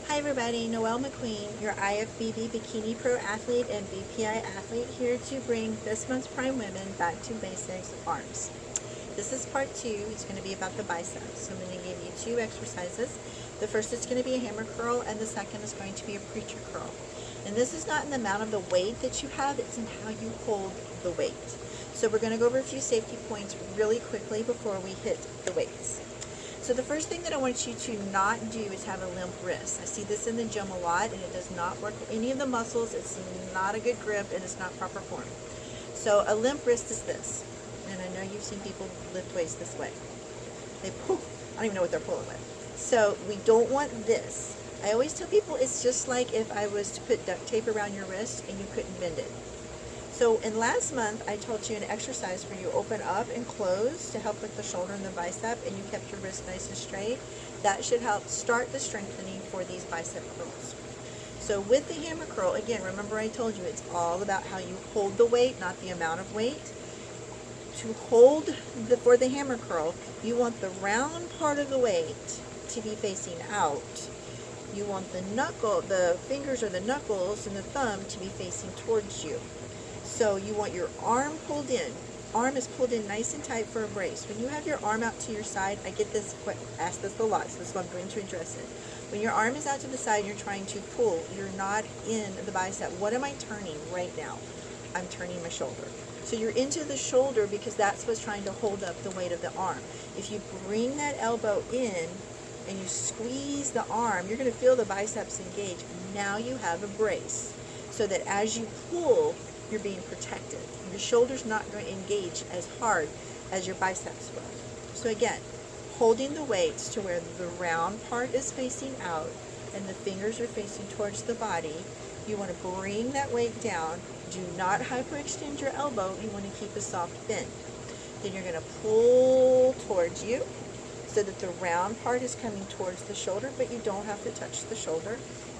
Hi everybody, Noelle McQueen, your IFBB Bikini Pro athlete and BPI athlete, here to bring this month's Prime Women back to basics arms. This is part 2. It's going to be about the biceps. So I'm going to give you 2 exercises. The first is going to be a hammer curl, and the second is going to be a preacher curl. And this is not in the amount of the weight that you have, it's in how you hold the weight. So we're going to go over a few safety points really quickly before we hit the weights. So the first thing that I want you to not do is have a limp wrist. I see this in the gym a lot, and it does not work for any of the muscles. It's not a good grip, and it's not proper form. So a limp wrist is this, and I know you've seen people lift weights this way. They pull, I don't even know what they're pulling with. So we don't want this. I always tell people it's just like if I was to put duct tape around your wrist and you couldn't bend it. So in last month, I taught you an exercise where you open up and close to help with the shoulder and the bicep, and you kept your wrist nice and straight. That should help start the strengthening for these bicep curls. So with the hammer curl, again, remember I told you it's all about how you hold the weight, not the amount of weight. To hold for the hammer curl, you want the round part of the weight to be facing out. You want the fingers or the knuckles and the thumb to be facing towards you. So you want your arm pulled in. Arm is pulled in nice and tight for a brace. When you have your arm out to your side, I get this, asked this a lot, so this is why I'm going to address it. When your arm is out to the side and you're trying to pull, you're not in the bicep. What am I turning right now? I'm turning my shoulder. So you're into the shoulder because that's what's trying to hold up the weight of the arm. If you bring that elbow in and you squeeze the arm, you're going to feel the biceps engage. Now you have a brace so that as you pull, you're being protected. Your shoulder's not going to engage as hard as your biceps will. So again, holding the weights to where the round part is facing out and the fingers are facing towards the body. You want to bring that weight down. Do not hyperextend your elbow. You want to keep a soft bend. Then you're going to pull towards you so that the round part is coming towards the shoulder, but you don't have to touch the shoulder.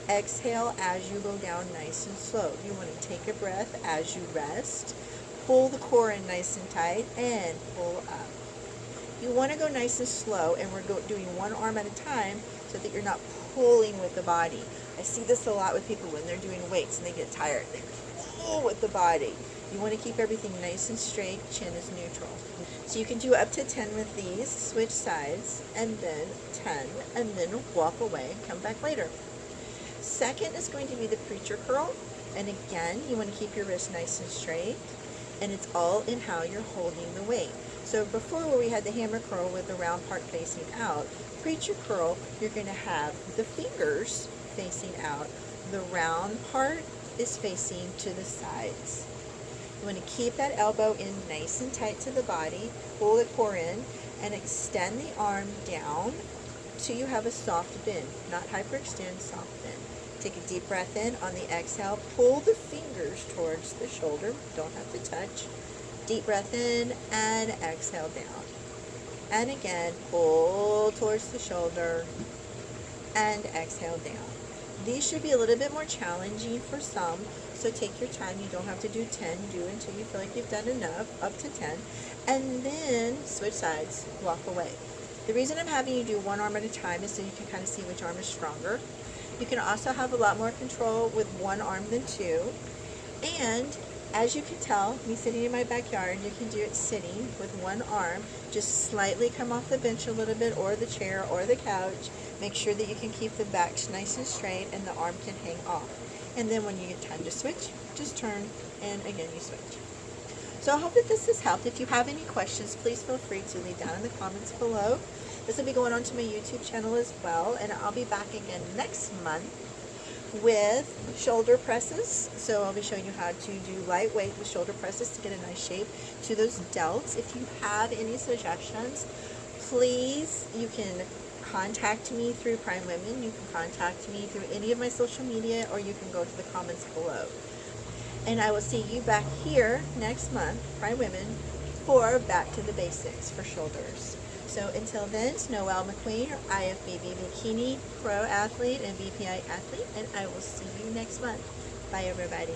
Exhale as you go down nice and slow. You want to take a breath as you rest. Pull the core in nice and tight and pull up. You want to go nice and slow, and we're doing one arm at a time so that you're not pulling with the body. I see this a lot with people when they're doing weights and they get tired. They pull with the body. You want to keep everything nice and straight, chin is neutral. So you can do up to 10 with these, switch sides, and then 10, and then walk away and come back later. Second is going to be the preacher curl, and again, you want to keep your wrist nice and straight, and it's all in how you're holding the weight. So before, where we had the hammer curl with the round part facing out, preacher curl, you're going to have the fingers facing out. The round part is facing to the sides. You want to keep that elbow in nice and tight to the body, pull the core in, and extend the arm down till you have a soft bend, not hyperextend, soft bend. Take a deep breath in. On the exhale, pull the fingers towards the shoulder. Don't have to touch. Deep breath in and exhale down. And again, pull towards the shoulder and exhale down. These should be a little bit more challenging for some, so take your time. You don't have to do 10. Do until you feel like you've done enough, up to 10. And then switch sides, walk away. The reason I'm having you do one arm at a time is so you can kind of see which arm is stronger. You can also have a lot more control with one arm than two. And as you can tell, me sitting in my backyard, you can do it sitting with one arm. Just slightly come off the bench a little bit, or the chair, or the couch. Make sure that you can keep the back nice and straight and the arm can hang off. And then when you get time to switch, just turn and again you switch. So I hope that this has helped. If you have any questions, please feel free to leave down in the comments below. This will be going on to my YouTube channel as well, and I'll be back again next month with shoulder presses. So I'll be showing you how to do lightweight with shoulder presses to get a nice shape to those delts. If you have any suggestions, please, you can contact me through PrimeWomen. You can contact me through any of my social media, or you can go to the comments below. And I will see you back here next month, PrimeWomen, for Back to the Basics for shoulders. So until then, it's Noelle McQueen, your IFBB Bikini Pro athlete and BPI athlete, and I will see you next month. Bye, everybody.